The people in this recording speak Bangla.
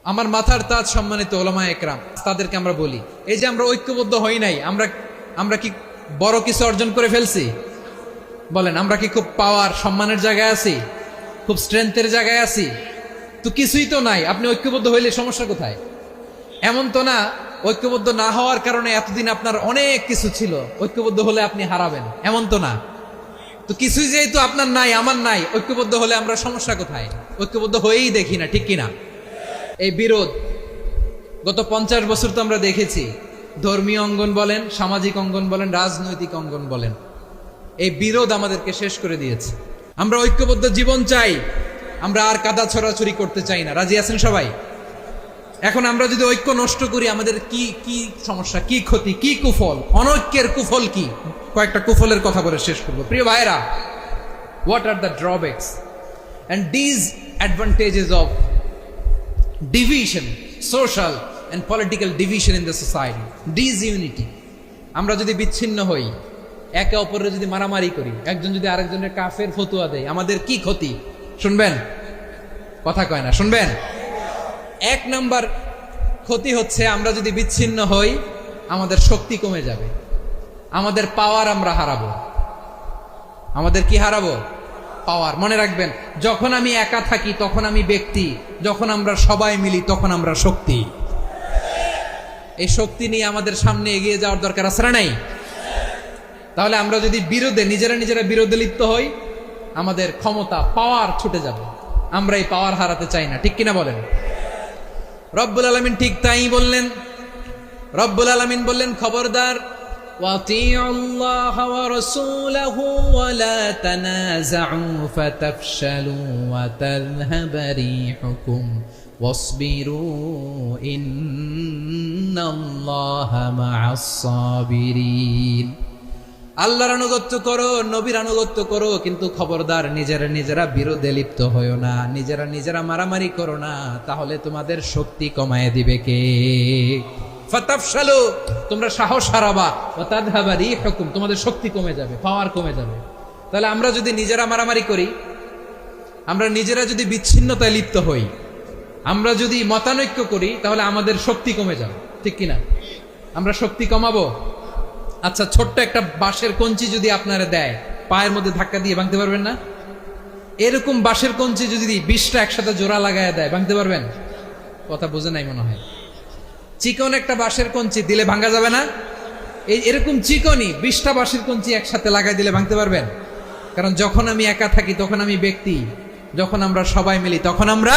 আমার মাথার তাজ সম্মানিত ওলামা একরাম, তাদেরকে আমরা বলি, এই যে আমরা ঐক্যবদ্ধ হই নাই, আমরা কি বড় কিছু অর্জন করে ফেলছি? বলেন, আমরা কি খুব পাওয়ার সম্মানের জায়গায় আছি? খুব স্ট্রেংথের জায়গায় আছি? তো কিছুই তো নাই। আপনি ঐক্যবদ্ধ হইলে সমস্যা কোথায়? এমন তো না ঐক্যবদ্ধ না হওয়ার কারণে এতদিন আপনার অনেক কিছু ছিল, ঐক্যবদ্ধ হলে আপনি হারাবেন, এমন তো না। তো কিছুই যেহেতু আপনার নাই, আমার নাই, ঐক্যবদ্ধ হলে আমরা সমস্যা কোথায়? ঐক্যবদ্ধ হয়েই দেখি না, ঠিক কিনা? এই বিরোধ গত 50 বছর তো আমরা দেখেছি। ধর্মীয় অঙ্গন বলেন, সামাজিক অঙ্গন বলেন, রাজনৈতিক অঙ্গন বলেন, এই বিরোধ আমাদেরকে শেষ করে দিয়েছে। আমরা ঐক্যবদ্ধ জীবন চাই, আমরা আর কাদা ছড়াছড়ি করতে চাই না। রাজি আছেন সবাই? এখন আমরা যদি ঐক্য নষ্ট করি, আমাদের কি কি সমস্যা, কি ক্ষতি, কি কুফল? অনৈক্যের কুফল কি? কয়েকটা কুফলের কথা বলে শেষ করবো। প্রিয় ভাইরা, what are the drawbacks and disadvantages of division, social and political division in the society, disunity? আমরা যদি বিচ্ছিন্ন হই, একে অপরের যদি মারামারি করি, একজন যদি আরেকজনের কাফের ফতুয়া দেয়, আমাদের কি ক্ষতি? শুনবেন? কথা কয় না, শুনবেন? এক নাম্বার ক্ষতি হচ্ছে, আমরা যদি বিচ্ছিন্ন হই, আমাদের শক্তি কমে যাবে, আমাদের পাওয়ার আমরা হারাবো। আমাদের কি হারাবো? পাওয়ার। মনে রাখবেন, যখন আমি একা থাকি তখন আমি ব্যক্তি, যখন আমরা সবাই মিলি তখন আমরা শক্তি। এই শক্তি নিয়ে আমাদের সামনে এগিয়ে যাওয়ার দরকার আছে না নাই? তাহলে আমরা যদি নিজেরা বিরোধে লিপ্ত হই, আমাদের ক্ষমতা, পাওয়ার ছুটে যাবে। আমরা এই পাওয়ার হারাতে চাই না, ঠিক কিনা বলেন? রব্বুল আলামিন ঠিক তাই বললেন। রব্বুল আলামিন বললেন, খবরদার, وَأَطِيعُوا اللَّهَ وَرَسُولَهُ وَلَا تَنَازَعُوا فَتَفْشَلُوا وَتَذْهَبَ رِيحُكُمْ وَاصْبِرُوا إِنَّ اللَّهَ مَعَ الصَّابِرِينَ। আল্লাহর আনুগত্য করো, নবীর আনুগত্য করো, কিন্তু খবরদার নিজেরা বিরোধে লিপ্ত হয়ো না, নিজেরা মারামারি করো না, তাহলে তোমাদের শক্তি কমায় দিবে কে? ফাতাফশালু, তোমরা সাহস হারাবা, ওয়া তাযহাবা রিহুকুম, তোমাদের শক্তি কমে যাবে, পাওয়ার কমে যাবে। তাহলে আমরা যদি নিজেরা মারামারি করি, আমরা নিজেরা যদি বিচ্ছিন্নতায় লিপ্ত হই, আমরা যদি মতানৈক্য করি, তাহলে আমাদের শক্তি কমে যাবে, ঠিক কিনা? আমরা শক্তি কমাবো। আচ্ছা, ছোট্ট একটা বাঁশের কঞ্চি যদি আপনারা দেয়, পায়ের মধ্যে ধাক্কা দিয়ে ভাঙতে পারবেন না? এরকম বাঁশের কঞ্চি যদি 20টা একসাথে জোড়া লাগায় দেয়, ভাঙতে পারবেন? কথা বুঝে নাই মনে হয়। চিকন একটা বাঁশের কঞ্চি দিলে ভাঙা যাবে না? এরকম চিকনই 20টা বাঁশের কঞ্চি একসাথে লাগাই দিলে ভাঙতে পারবেন? কারণ যখন আমি একা থাকি তখন আমি ব্যক্তি, যখন আমরা সবাই মিলি তখন আমরা